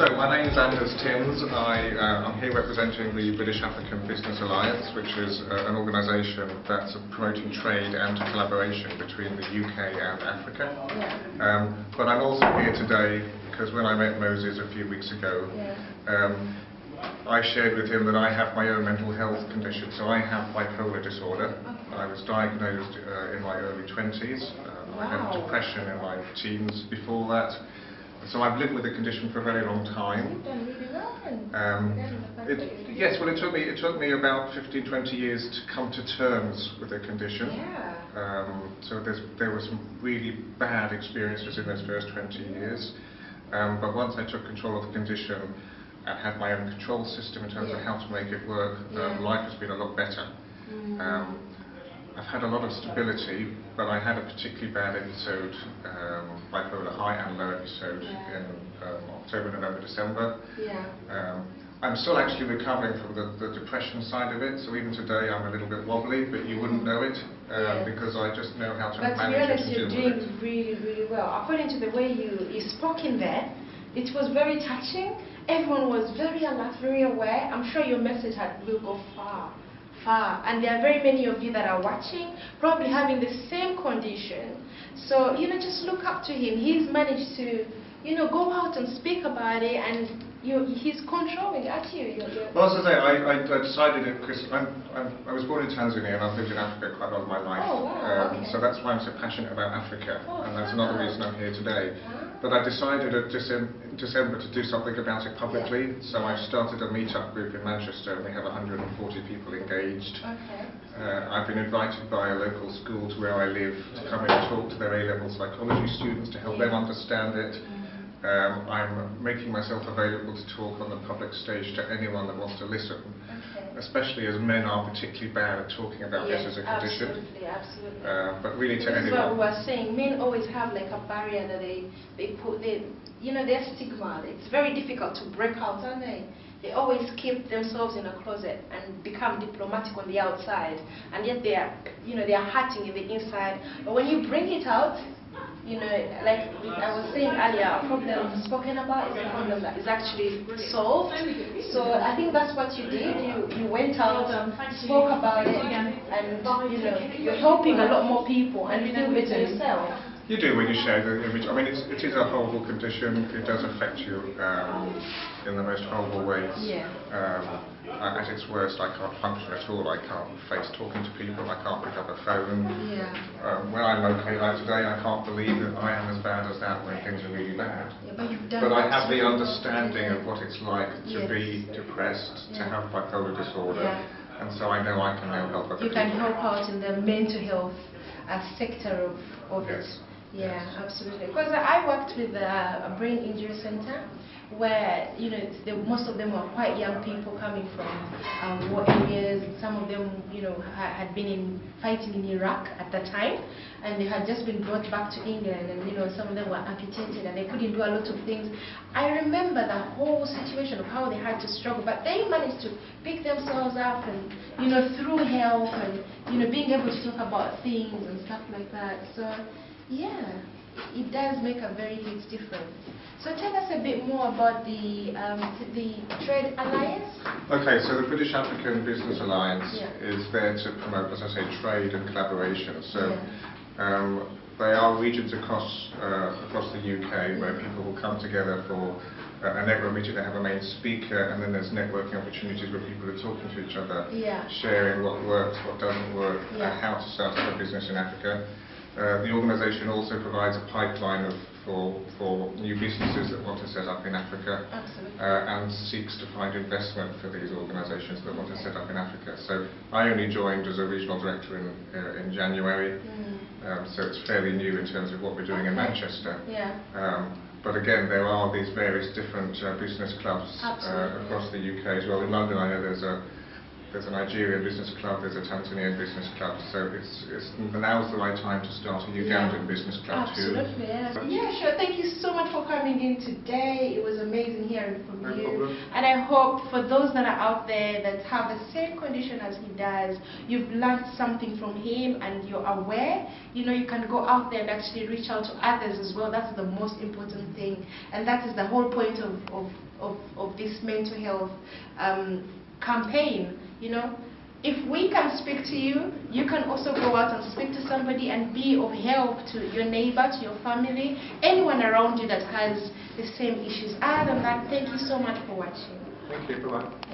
So my name is Anders Timms. I'm here representing the British African Business Alliance, which is an organisation that's promoting trade and collaboration between the UK and Africa. But I'm also here today because when I met Moses a few weeks ago, I shared with him that I have my own mental health condition. So I have bipolar disorder. I was diagnosed in my early 20s. I had depression in my teens before that. So I've lived with the condition for a very long time. Yes, well, it took me about 15-20 years to come to terms with the condition. So there were some really bad experiences in those first 20 years. But once I took control of the condition and had my own control system in terms of how to make it work, life has been a lot better. I've had a lot of stability, but I had a particularly bad episode, bipolar high and low episode in October, November, December. I'm still actually recovering from the depression side of it, so even today I'm a little bit wobbly, but you wouldn't know it because I just know how to manage it and deal with it. But to be honest, you're doing really, really well. According to the way you spoke in there, it was very touching. Everyone was very alert, very aware. I'm sure your message will go far. And there are very many of you that are watching, probably having the same condition. So, just look up to him. He's managed to, go out and speak about it, and he's controlling at you. Well, as I say, I decided because I was born in Tanzania and I've lived in Africa quite a lot of my life. So that's why I'm so passionate about Africa, and that's another reason I'm here today. But I decided in December to do something about it publicly, so I've started a meetup group in Manchester, and we have 140 people engaged. I've been invited by a local school to where I live to come in and talk to their A-level psychology students to help them understand it. I'm making myself available to talk on the public stage to anyone that wants to listen, especially as men are particularly bad at talking about this as a condition. Absolutely. But really to anyone. This is what we were saying. Men always have like a barrier that they put, their stigma. It's very difficult to break out, aren't they? They always keep themselves in a closet and become diplomatic on the outside, and yet they are hurting in the inside. But when you bring it out, like I was saying earlier, a problem spoken about is a problem that is actually solved. So I think that's what you did. You went out, spoke about it, and you're helping a lot more people, and you feel better yourself. You do when you share the image. I mean, it is a horrible condition. It does affect you in the most horrible ways. At its worst, I can't function at all. I can't face talking to people. I can't pick up a phone. When I'm okay like today, I can't believe that I am as bad as that when things are really bad. But I have the understanding of what it's like to be depressed, to have bipolar disorder, and so I know I can now help other people. You can help out in the mental health sector of it. Absolutely. Because I worked with a brain injury center where most of them were quite young people coming from war areas. Some of them had been fighting in Iraq at that time, and they had just been brought back to England, and some of them were amputated and they couldn't do a lot of things. I remember the whole situation of how they had to struggle, but they managed to pick themselves up and through help and being able to talk about things and stuff like that. So it does make a very huge difference. So tell us a bit more about the Trade Alliance. Okay, so the British African Business Alliance is there to promote, as I say, trade and collaboration. So they are regions across the UK where people will come together for a network meeting. They have a main speaker, and then there's networking opportunities where people are talking to each other, sharing what works, what doesn't work, how to start up a business in Africa. The organisation also provides a pipeline for new businesses that want to set up in Africa, and seeks to find investment for these organisations that want to set up in Africa. So I only joined as a regional director in January, so it's fairly new in terms of what we're doing in Manchester. But again, there are these various different business clubs across the UK as well. In London, I know there's a Nigerian business club, there's a Tanzanian business club, so now's the right time to start a Ugandan business club too. Absolutely, sure. Thank you so much for coming in today. It was amazing here. hearing from No you. problem. And I hope for those that are out there that have the same condition as he does, you've learned something from him and you're aware. You know, you can go out there and actually reach out to others as well. That's the most important thing. And that is the whole point of this mental health campaign, you know. If we can speak to you, you can also go out and speak to somebody and be of help to your neighbor, to your family, anyone around you that has the same issues. Other than that, thank you so much for watching. Thank you. Bye-bye.